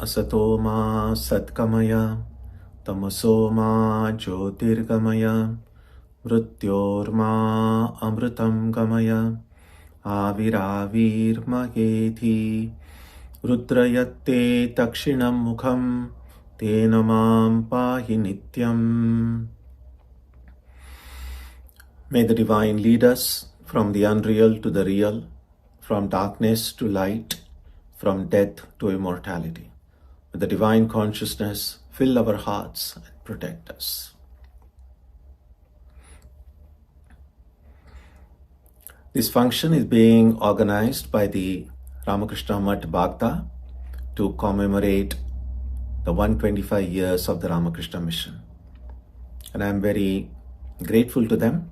Asato ma satkamaya, tamaso ma jyotirgamaya, mrityorma amritam gamaya, avirāvirmageti, rudrayatte takshinam mukham, tena mam pahi nityam. May the Divine lead us from the unreal to the real, from darkness to light, from death to immortality. May the Divine Consciousness fill our hearts and protect us. This function is being organized by the Ramakrishna Math Bagda to commemorate the 125 years of the Ramakrishna mission. And I am very grateful to them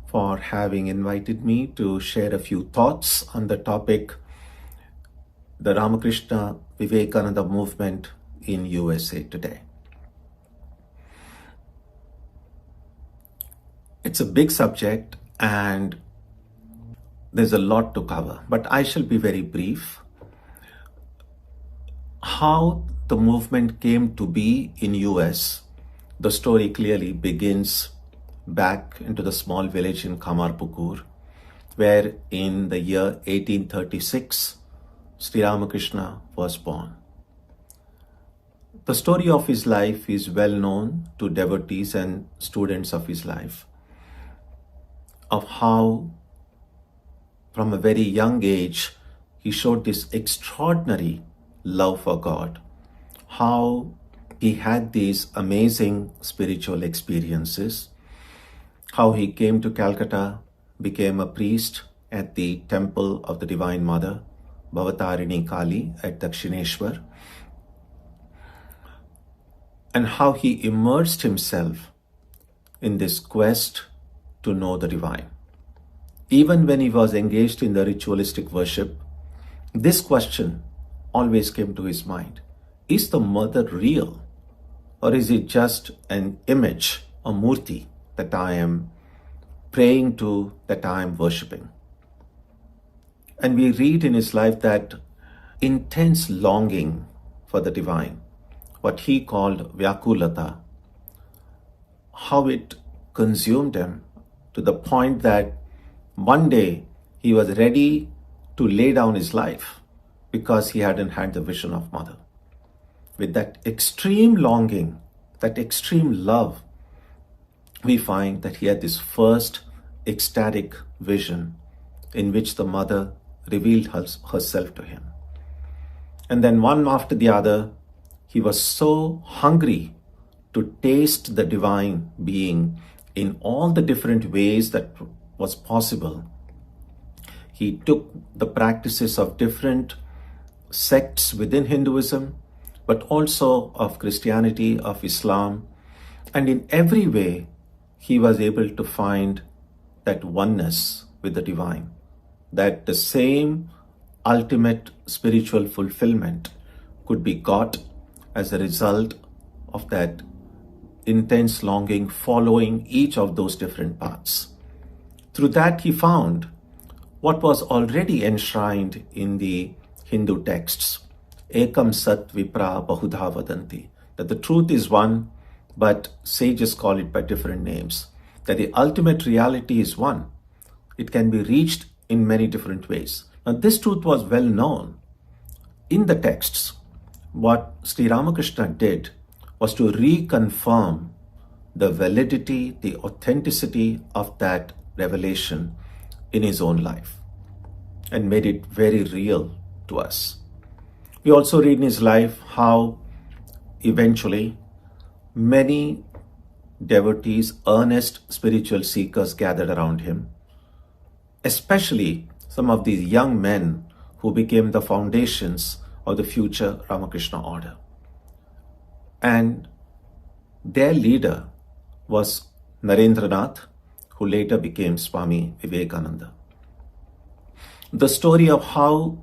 for having invited me to share a few thoughts on the topic, the Ramakrishna Vivekananda movement in USA today. It's a big subject and there's a lot to cover, but I shall be very brief. How the movement came to be in US, the story clearly begins back into the small village in Kamarpukur, where in the year 1836, Sri Ramakrishna was born. The story of his life is well known to devotees and students of his life, of how from a very young age he showed this extraordinary love for God, how he had these amazing spiritual experiences, how he came to Calcutta, became a priest at the temple of the Divine Mother, Bhavatarini Kali at Dakshineshwar, and how he immersed himself in this quest to know the divine. Even when he was engaged in the ritualistic worship, this question always came to his mind. Is the mother real? Or is it just an image, a murti that I am praying to, that I am worshipping? And we read in his life that intense longing for the divine, what he called vyakulata, how it consumed him to the point that one day he was ready to lay down his life because he hadn't had the vision of Mother. With that extreme longing, that extreme love, we find that he had this first ecstatic vision in which the Mother revealed herself to him. And then one after the other, he was so hungry to taste the divine being in all the different ways that was possible. He took the practices of different sects within Hinduism, but also of Christianity, of Islam, and in every way he was able to find that oneness with the divine, that the same ultimate spiritual fulfillment could be got as a result of that intense longing following each of those different paths. Through that he found what was already enshrined in the Hindu texts, Ekam Sat Vipra Bahudha Vadanti, that the truth is one, but sages call it by different names, that the ultimate reality is one. It can be reached in many different ways. Now this truth was well known in the texts. What Sri Ramakrishna did was to reconfirm the validity, the authenticity of that revelation in his own life and made it very real to us. We also read in his life how eventually many devotees, earnest spiritual seekers gathered around him, especially some of these young men who became the foundations of the future Ramakrishna order. And their leader was Narendranath, who later became Swami Vivekananda. The story of how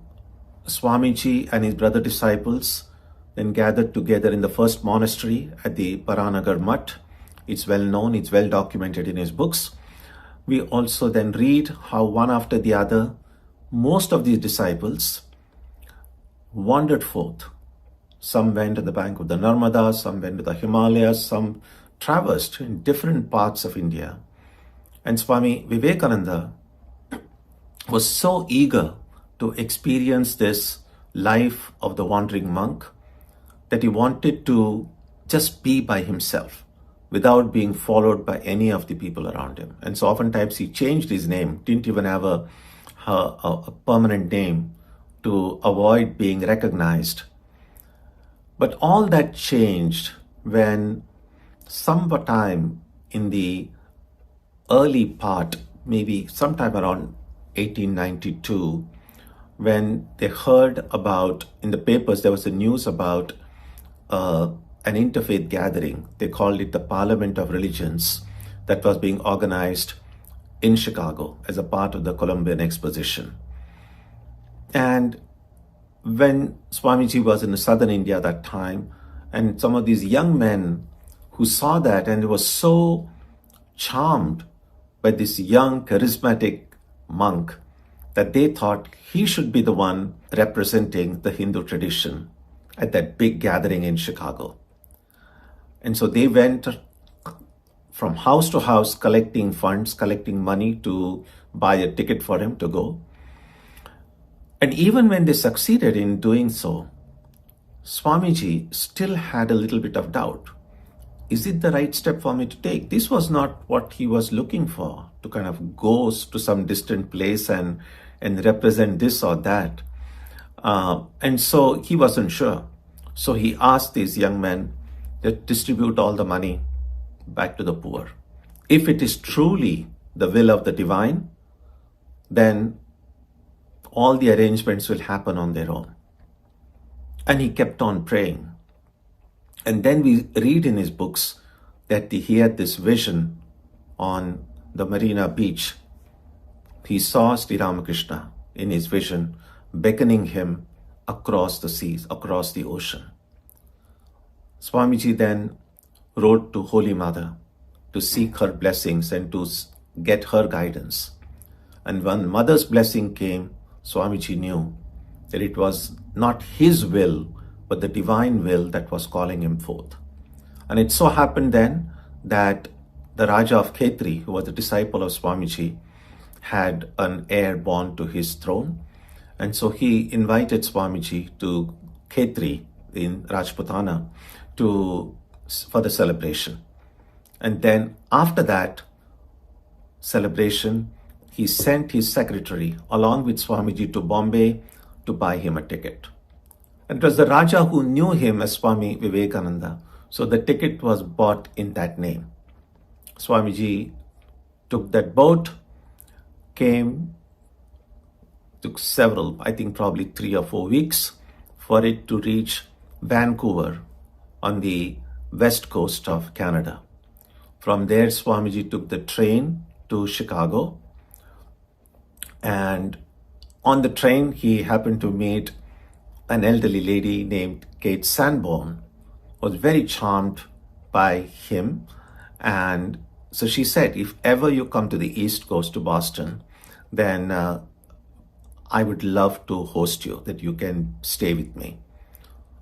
Swamiji and his brother disciples then gathered together in the first monastery at the Paranagar Mutt, it's well known, it's well documented in his books. We also then read how one after the other, most of these disciples wandered forth. Some went to the bank of the Narmada, some went to the Himalayas, some traversed in different parts of India. And Swami Vivekananda was so eager to experience this life of the wandering monk that he wanted to just be by himself without being followed by any of the people around him. And so oftentimes he changed his name, didn't even have a permanent name to avoid being recognized. But all that changed when sometime in the early part, maybe sometime around 1892, when they heard about, in the papers, there was a news about an interfaith gathering. They called it the Parliament of Religions, that was being organized in Chicago as a part of the Columbian Exposition. And when Swamiji was in southern India at that time, and some of these young men who saw that and were so charmed by this young, charismatic monk that they thought he should be the one representing the Hindu tradition at that big gathering in Chicago. And so they went from house to house collecting funds, collecting money to buy a ticket for him to go. And even when they succeeded in doing so, Swamiji still had a little bit of doubt. Is it the right step for me to take? This was not what he was looking for, to kind of go to some distant place and represent this or that. And so he wasn't sure. So he asked these young men to distribute all the money back to the poor. If it is truly the will of the divine, then all the arrangements will happen on their own. And he kept on praying. And then we read in his books that he had this vision on the Marina Beach. He saw Sri Ramakrishna in his vision beckoning him across the seas, across the ocean. Swamiji then wrote to Holy Mother to seek her blessings and to get her guidance. And when Mother's blessing came, Swamiji knew that it was not his will, but the divine will that was calling him forth. And it so happened then that the Raja of Khetri, who was a disciple of Swamiji, had an heir born to his throne. And so he invited Swamiji to Khetri in Rajputana for the celebration. And then after that celebration, he sent his secretary along with Swamiji to Bombay to buy him a ticket. And it was the Raja who knew him as Swami Vivekananda. So the ticket was bought in that name. Swamiji took that boat, took several, I think probably 3 or 4 weeks for it to reach Vancouver on the west coast of Canada. From there, Swamiji took the train to Chicago. And on the train, he happened to meet an elderly lady named Kate Sanborn, who was very charmed by him. And so she said, if ever you come to the East Coast to Boston, then I would love to host you, that you can stay with me.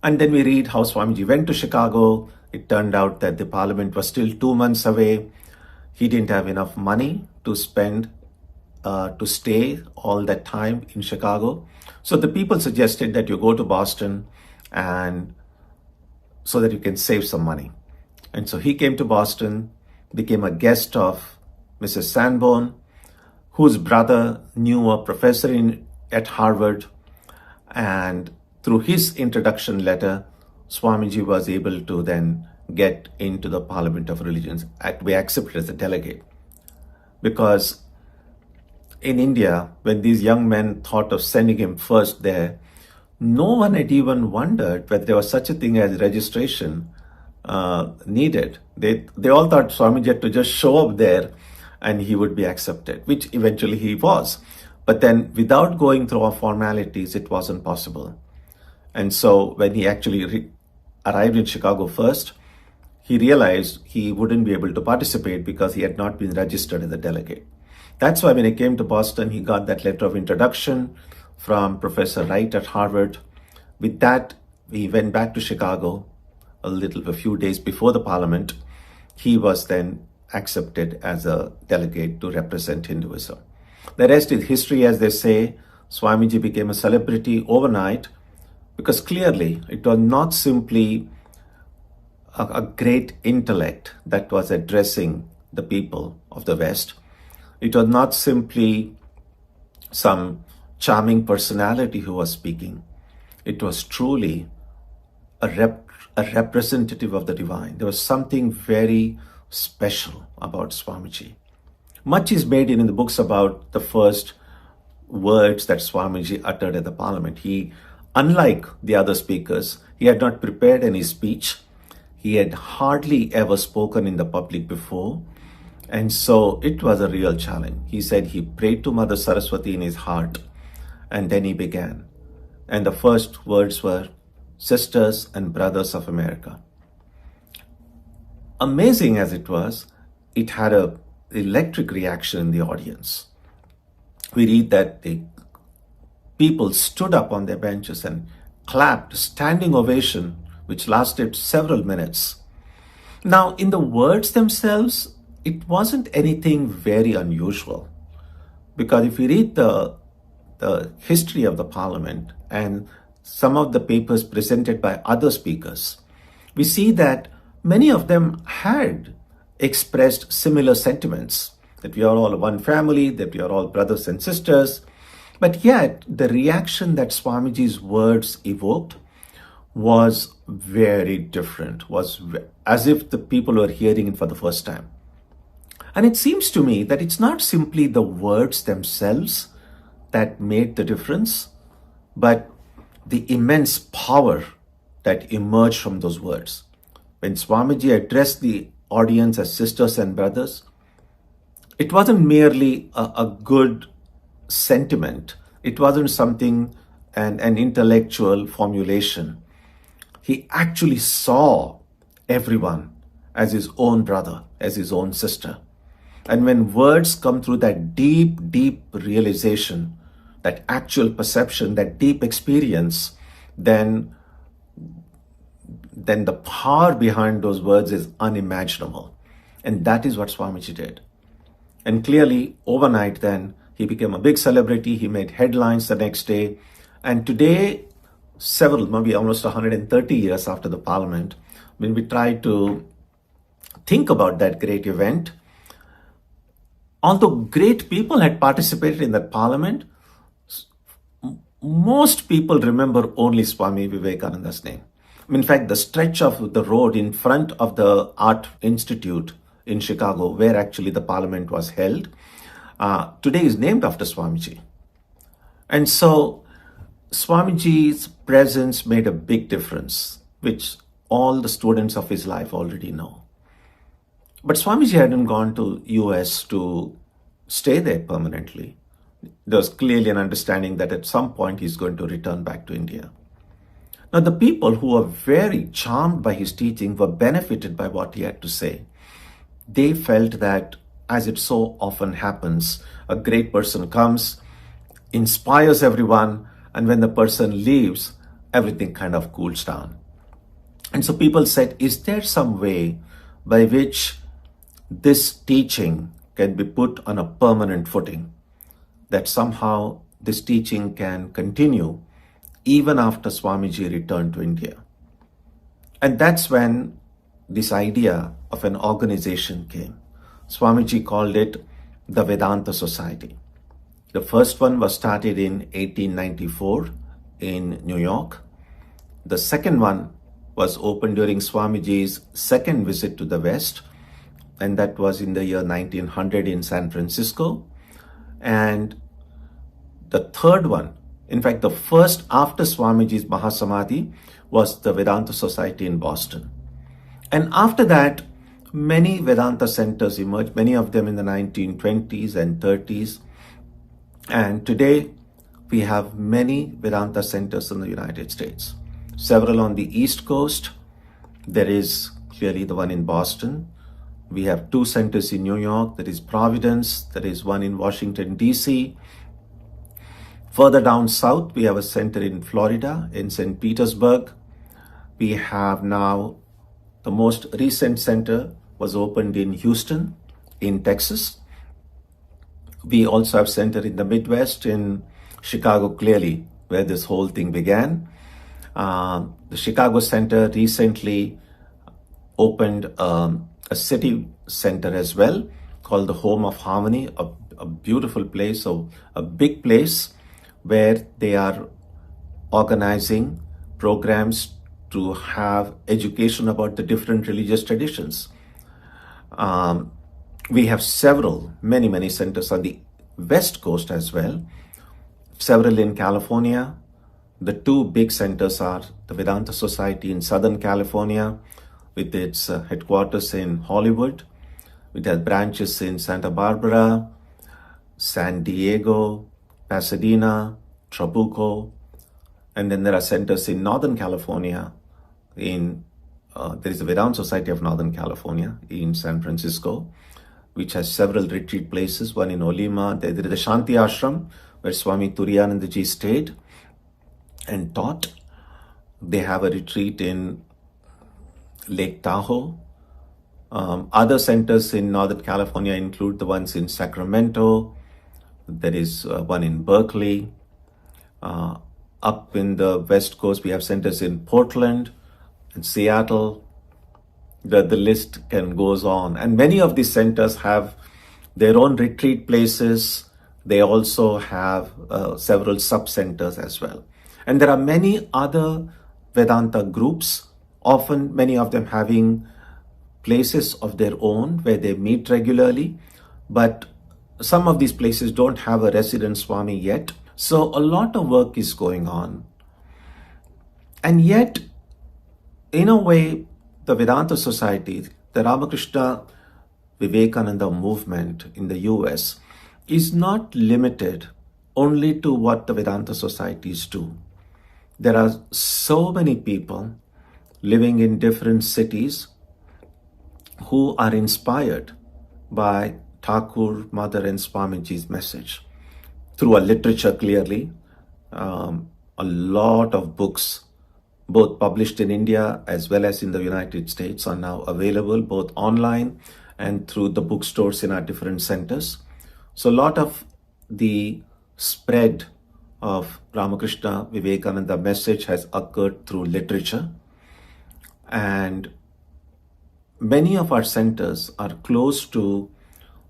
And then we read how Swamiji went to Chicago. It turned out that the Parliament was still 2 months away. He didn't have enough money to spend to stay all that time in Chicago. So the people suggested that you go to Boston and so that you can save some money. And so he came to Boston, became a guest of Mrs. Sanborn, whose brother knew a professor at Harvard. And through his introduction letter, Swamiji was able to then get into the Parliament of Religions, to be accepted as a delegate. Because in India, when these young men thought of sending him first there, no one had even wondered whether there was such a thing as registration needed. They all thought Swamiji had to just show up there and he would be accepted, which eventually he was. But then without going through our formalities, it wasn't possible. And so when he actually arrived in Chicago first, he realized he wouldn't be able to participate because he had not been registered as a delegate. That's why when he came to Boston, he got that letter of introduction from Professor Wright at Harvard, With that, he went back to Chicago a few days before the Parliament. He was then accepted as a delegate to represent Hinduism. The rest is history, as they say. Swamiji became a celebrity overnight because clearly it was not simply a great intellect that was addressing the people of the West. It was not simply some charming personality who was speaking. It was truly a representative of the divine. There was something very special about Swamiji. Much is made in the books about the first words that Swamiji uttered at the Parliament. Unlike the other speakers, he had not prepared any speech. He had hardly ever spoken in the public before. And so it was a real challenge. He said he prayed to Mother Saraswati in his heart, and then he began. And the first words were, "Sisters and Brothers of America." Amazing as it was, it had an electric reaction in the audience. We read that the people stood up on their benches and clapped, standing ovation, which lasted several minutes. Now, in the words themselves, it wasn't anything very unusual. Because if you read the history of the Parliament and some of the papers presented by other speakers, we see that many of them had expressed similar sentiments, that we are all one family, that we are all brothers and sisters. But yet, the reaction that Swamiji's words evoked was very different, was as if the people were hearing it for the first time. And it seems to me that it's not simply the words themselves that made the difference, but the immense power that emerged from those words. When Swamiji addressed the audience as sisters and brothers, it wasn't merely a good sentiment. It wasn't something, an intellectual formulation. He actually saw everyone as his own brother, as his own sister. And when words come through that deep, deep realization, that actual perception, that deep experience, then the power behind those words is unimaginable. And that is what Swamiji did. And clearly, overnight then, he became a big celebrity. He made headlines the next day. And today, maybe almost 130 years after the Parliament, when we try to think about that great event, although great people had participated in that Parliament, most people remember only Swami Vivekananda's name. In fact, the stretch of the road in front of the Art Institute in Chicago, where actually the Parliament was held, today is named after Swamiji. And so Swamiji's presence made a big difference, which all the students of his life already know. But Swamiji hadn't gone to US to stay there permanently. There was clearly an understanding that at some point he's going to return back to India. Now, the people who were very charmed by his teaching were benefited by what he had to say. They felt that, as it so often happens, a great person comes, inspires everyone, and when the person leaves, everything kind of cools down. And so people said, is there some way by which this teaching can be put on a permanent footing, that somehow this teaching can continue even after Swamiji returned to India? And that's when this idea of an organization came. Swamiji called it the Vedanta Society. The first one was started in 1894 in New York. The second one was opened during Swamiji's second visit to the West, and that was in the year 1900 in San Francisco. And the third one, in fact, the first after Swamiji's Mahasamadhi, was the Vedanta Society in Boston. And after that, many Vedanta centers emerged, many of them in the 1920s and 30s. And today, we have many Vedanta centers in the United States. Several on the East Coast. There is clearly the one in Boston. We have two centers in New York. There is Providence. There is one in Washington, D.C. Further down south, we have a center in Florida, in St. Petersburg. We have now the most recent center was opened in Houston, in Texas. We also have center in the Midwest, in Chicago, clearly, where this whole thing began. The Chicago Center recently opened a city center as well, called the Home of Harmony, a beautiful place, a big place where they are organizing programs to have education about the different religious traditions. We have many centers on the West Coast as well, several in California. The two big centers are the Vedanta Society in Southern California, with its headquarters in Hollywood. It has branches in Santa Barbara, San Diego, Pasadena, Trabuco, and then there are centers in Northern California. There is the Vedanta Society of Northern California in San Francisco, which has several retreat places, one in Olima. There is the Shanti Ashram, where Swami Tyagananda stayed and taught. They have a retreat in Lake Tahoe. Other centers in Northern California include the ones in Sacramento. There is one in Berkeley. Up in the West Coast, we have centers in Portland and Seattle. The list goes on. And many of these centers have their own retreat places. They also have several sub-centers as well. And there are many other Vedanta groups, often many of them having places of their own where they meet regularly. But some of these places don't have a resident Swami yet. So a lot of work is going on. And yet, in a way, the Vedanta Society, the Ramakrishna Vivekananda movement in the US is not limited only to what the Vedanta societies do. There are so many people living in different cities who are inspired by Thakur, Mother and Swamiji's message through a literature clearly. A lot of books, both published in India as well as in the United States, are now available both online and through the bookstores in our different centers. So a lot of the spread of Ramakrishna Vivekananda message has occurred through literature. And many of our centers are close to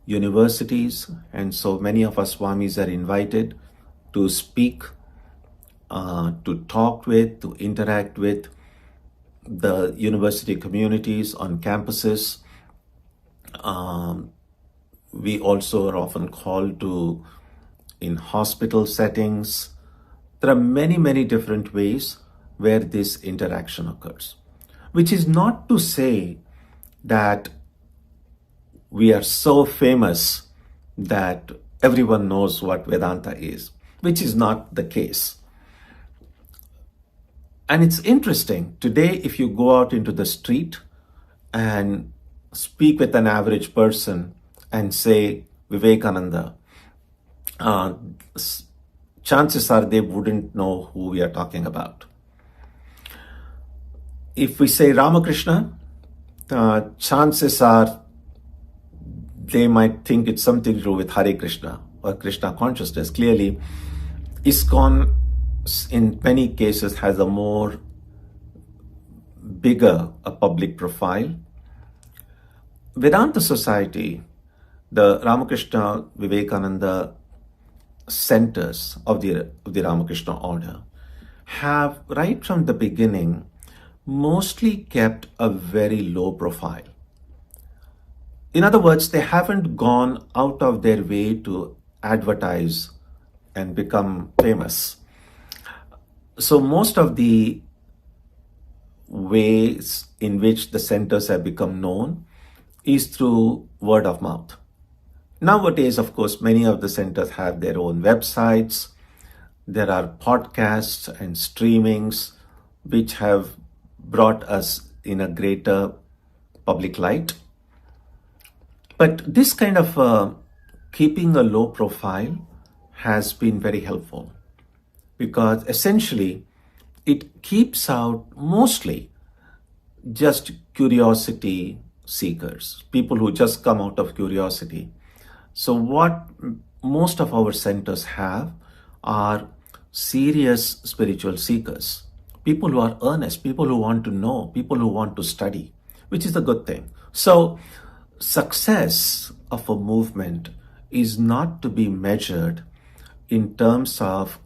universities, and so many of our Swamis are invited to speak, to talk with, to interact with the university communities on campuses. We also are often called to in hospital settings. There are many different ways where this interaction occurs, which is not to say that we are so famous that everyone knows what Vedanta is, which is not the case. And it's interesting, today if you go out into the street and speak with an average person and say Vivekananda, chances are they wouldn't know who we are talking about. If we say Ramakrishna, chances are they might think it's something to do with Hare Krishna or Krishna consciousness. Clearly, ISKCON in many cases has a more bigger public profile. Vedanta Society, the Ramakrishna Vivekananda centers of the Ramakrishna order, have right from the beginning mostly kept a very low profile. In other words, they haven't gone out of their way to advertise and become famous. So most of the ways in which the centers have become known is through word of mouth. Nowadays, of course, many of the centers have their own websites. There are podcasts and streamings which have brought us in a greater public light. But this kind of keeping a low profile has been very helpful. because essentially it keeps out mostly just curiosity seekers, people who just come out of curiosity. So what most of our centers have are serious spiritual seekers, people who are earnest, people who want to know, people who want to study, which is a good thing. So success of a movement is not to be measured in terms of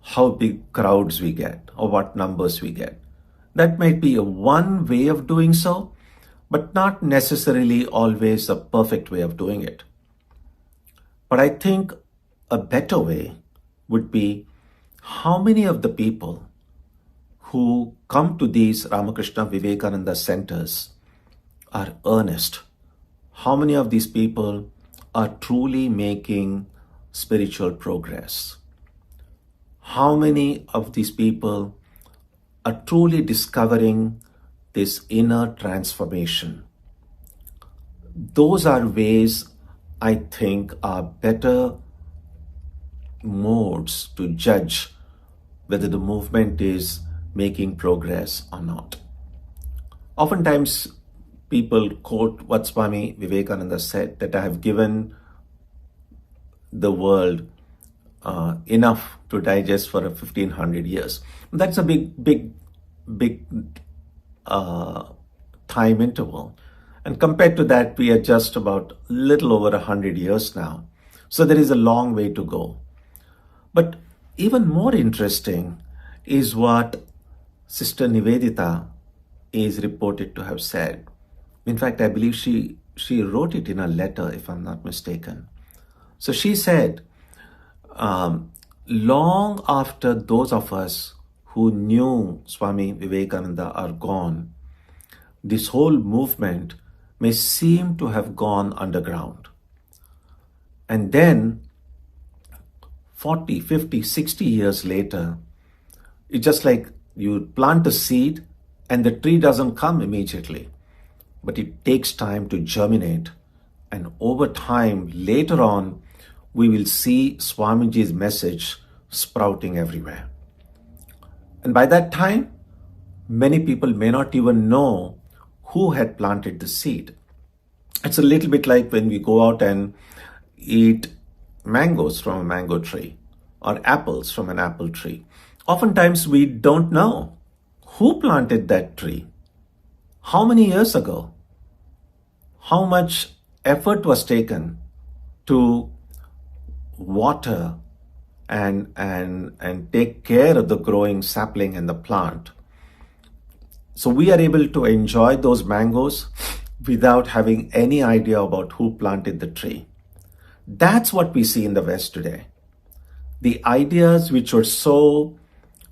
how big crowds we get or what numbers we get. That might be a one way of doing so, but not necessarily always a perfect way of doing it. But I think a better way would be how many of the people who come to these Ramakrishna Vivekananda centers are earnest. How many of these people are truly making spiritual progress? How many of these people are truly discovering this inner transformation? Those are ways I think are better modes to judge whether the movement is making progress or not. Oftentimes, people quote what Swami Vivekananda said, that I have given the world enough to digest for 1500 years. That's a big time interval. And compared to that, we are just about little over 100 years now. So there is a long way to go. But even more interesting is what Sister Nivedita is reported to have said. In fact, I believe she wrote it in a letter, if I'm not mistaken. So she said, long after those of us who knew Swami Vivekananda are gone, this whole movement may seem to have gone underground. And then 40, 50, 60 years later, it's just like you plant a seed and the tree doesn't come immediately, but it takes time to germinate. And over time, later on, we will see Swamiji's message sprouting everywhere. And by that time, many people may not even know who had planted the seed. It's a little bit like when we go out and eat mangoes from a mango tree or apples from an apple tree. Oftentimes we don't know who planted that tree, how many years ago, how much effort was taken to water and take care of the growing sapling and the plant. So we are able to enjoy those mangoes without having any idea about who planted the tree. That's what we see in the West today. The ideas which were so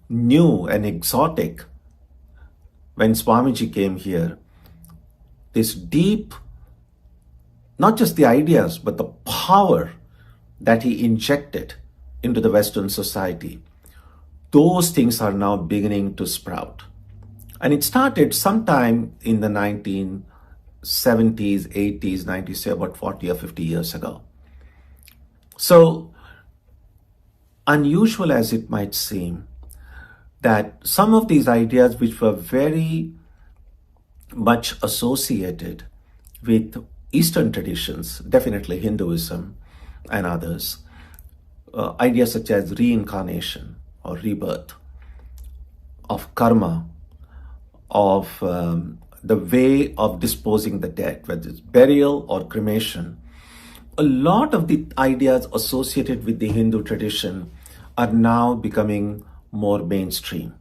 new and exotic when Swamiji came here, this deep, not just the ideas, but the power that he injected into the Western society, those things are now beginning to sprout. And it started sometime in the 1970s, 80s, 90s, say about 40 or 50 years ago. So, unusual as it might seem, that some of these ideas which were very much associated with Eastern traditions, definitely Hinduism and others, ideas such as reincarnation or rebirth, of karma, of the way of disposing the dead, whether it's burial or cremation. A lot of the ideas associated with the Hindu tradition are now becoming more mainstream.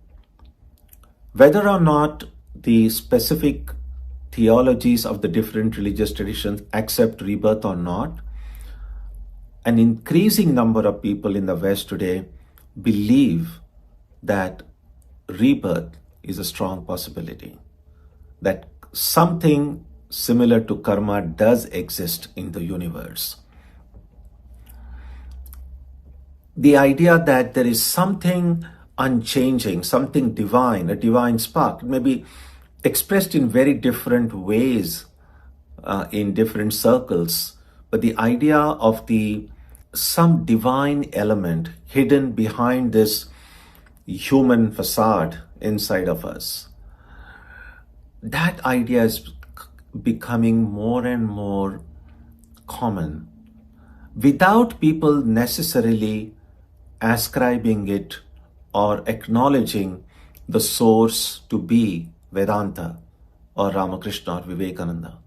Whether or not the specific theologies of the different religious traditions accept rebirth or not, an increasing number of people in the West today believe that rebirth is a strong possibility, that something similar to karma does exist in the universe. The idea that there is something unchanging, something divine, a divine spark, it may be expressed in very different ways in different circles, but the idea of some divine element hidden behind this human facade inside of us. That idea is becoming more and more common without people necessarily ascribing it or acknowledging the source to be Vedanta or Ramakrishna or Vivekananda.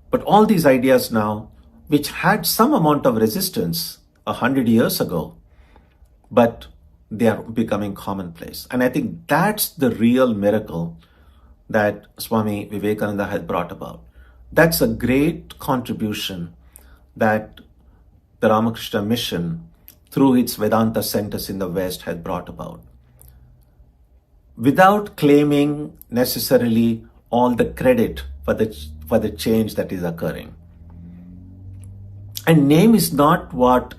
But all these ideas now, which had some amount of resistance 100 years ago, but they are becoming commonplace. And I think that's the real miracle that Swami Vivekananda has brought about. That's a great contribution that the Ramakrishna mission, through its Vedanta centers in the West, has brought about. Without claiming necessarily all the credit for the change that is occurring. And name is not what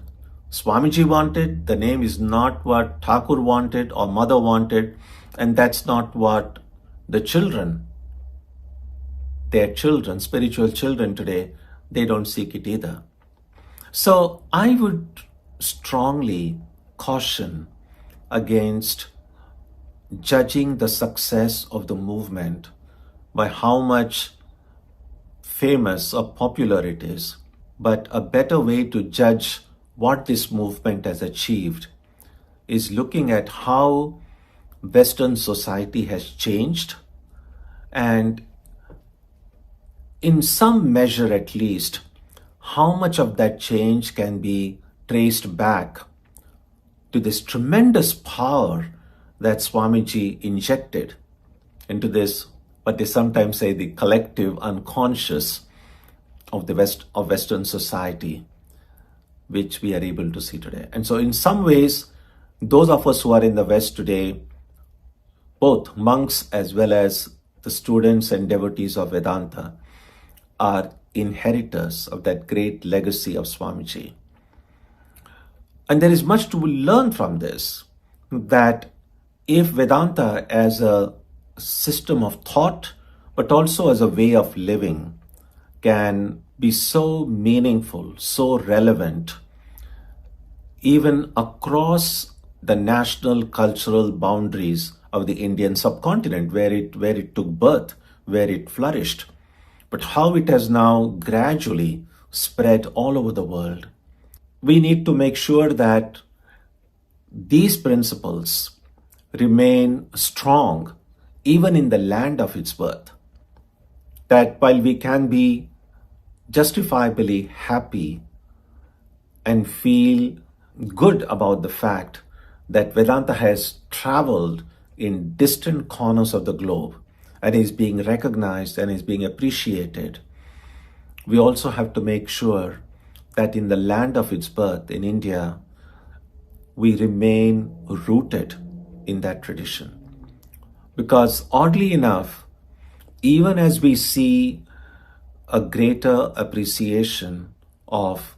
Swamiji wanted, the name is not what Thakur wanted or Mother wanted, and that's not what the children, their children, spiritual children today, they don't seek it either. So I would strongly caution against judging the success of the movement by how much famous or popular it is, but a better way to judge what this movement has achieved is looking at how Western society has changed, and in some measure at least, how much of that change can be traced back to this tremendous power that Swamiji injected into this, what they sometimes say, the collective unconscious of Western society, which we are able to see today. And so in some ways, those of us who are in the West today, both monks as well as the students and devotees of Vedanta, are inheritors of that great legacy of Swamiji. And there is much to learn from this, that if Vedanta as a system of thought, but also as a way of living, can be so meaningful, so relevant, even across the national cultural boundaries of the Indian subcontinent, where it took birth, where it flourished, but how it has now gradually spread all over the world. We need to make sure that these principles remain strong even in the land of its birth. That while we can be justifiably happy and feel good about the fact that Vedanta has traveled in distant corners of the globe and is being recognized and is being appreciated, we also have to make sure that in the land of its birth, in India, we remain rooted in that tradition. Because oddly enough, even as we see a greater appreciation of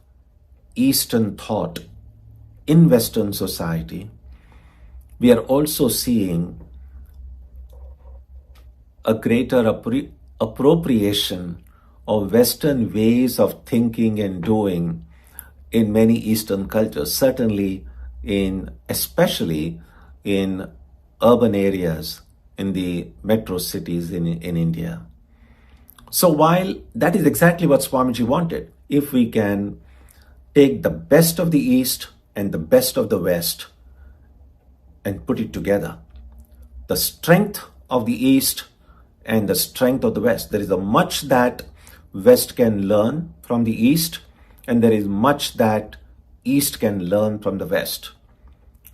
Eastern thought in Western society, we are also seeing a greater appropriation of Western ways of thinking and doing in many Eastern cultures, certainly especially in urban areas, in the metro cities in India. So while that is exactly what Swamiji wanted, if we can take the best of the East and the best of the West and put it together, the strength of the East and the strength of the West, there is a much that West can learn from the East, and there is much that East can learn from the West.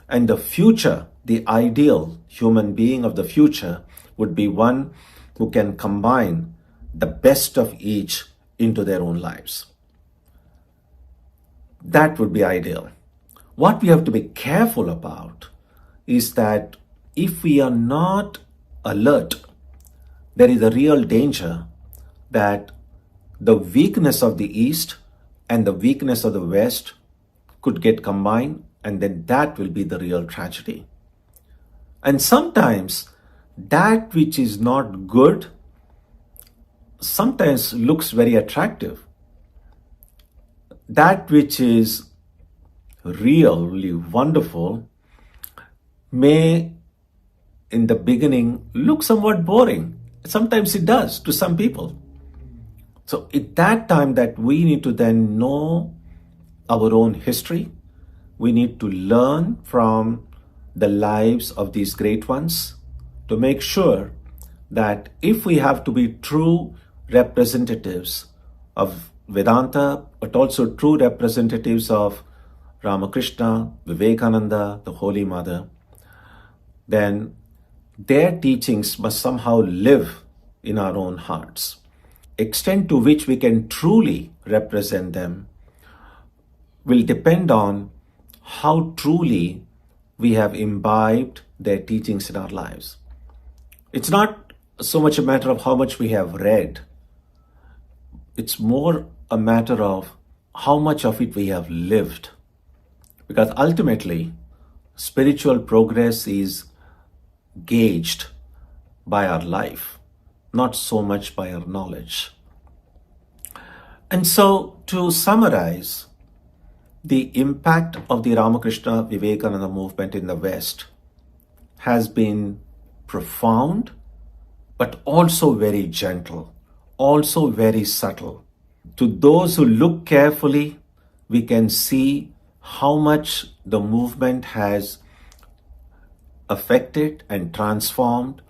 And the future, the ideal human being of the future, would be one who can combine the best of each into their own lives. That would be ideal. What we have to be careful about is that if we are not alert, there is a real danger that the weakness of the East and the weakness of the West could get combined, and then that will be the real tragedy. And sometimes that which is not good sometimes looks very attractive. That which is really wonderful may in the beginning look somewhat boring. Sometimes it does to some people. So at that time that we need to then know our own history, we need to learn from the lives of these great ones to make sure that if we have to be true representatives of Vedanta, but also true representatives of Ramakrishna, Vivekananda, the Holy Mother, then their teachings must somehow live in our own hearts. Extent to which we can truly represent them will depend on how truly we have imbibed their teachings in our lives. It's not so much a matter of how much we have read. It's more a matter of how much of it we have lived. Because ultimately, spiritual progress is gauged by our life, not so much by our knowledge. And so, to summarize, the impact of the Ramakrishna Vivekananda movement in the West has been profound, but also very gentle, also very subtle. To those who look carefully, we can see how much the movement has affected and transformed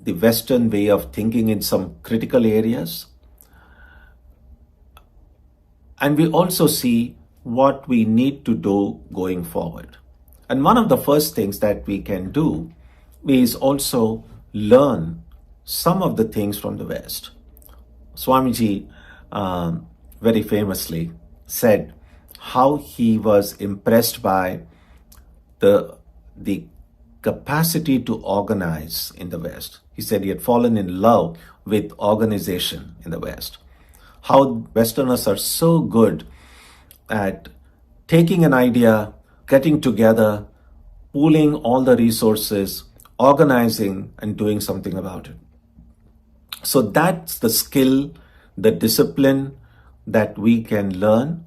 the Western way of thinking in some critical areas. And we also see what we need to do going forward. And one of the first things that we can do is also learn some of the things from the West. Swamiji very famously said how he was impressed by the capacity to organize in the West. He said he had fallen in love with organization in the West. How Westerners are so good at taking an idea, getting together, pooling all the resources, organizing and doing something about it. So that's the skill, the discipline that we can learn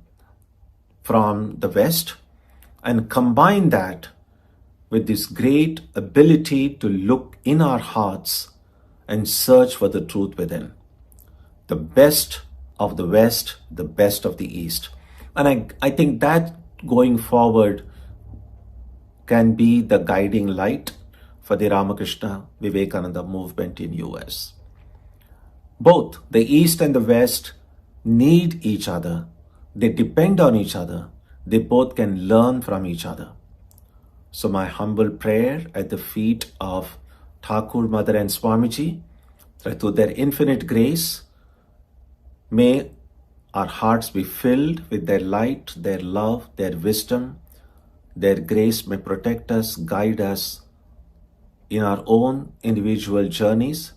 from the West, and combine that with this great ability to look in our hearts and search for the truth within. The best of the West, the best of the East. And I think that going forward can be the guiding light for the Ramakrishna Vivekananda movement in US. Both the East and the West need each other. They depend on each other. They both can learn from each other. So my humble prayer at the feet of Thakur, Mother and Swamiji, that through their infinite grace, may our hearts be filled with their light, their love, their wisdom. Their grace may protect us, guide us in our own individual journeys,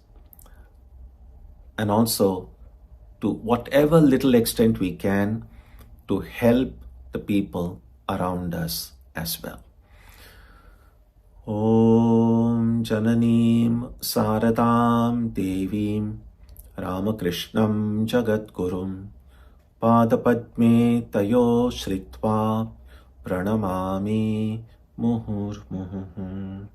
and also to whatever little extent we can to help the people around us as well. Om Jananim Saradam Devim Ramakrishnam Jagadgurum Padapadme Tayo Shritva Pranamami Muhur Muhur.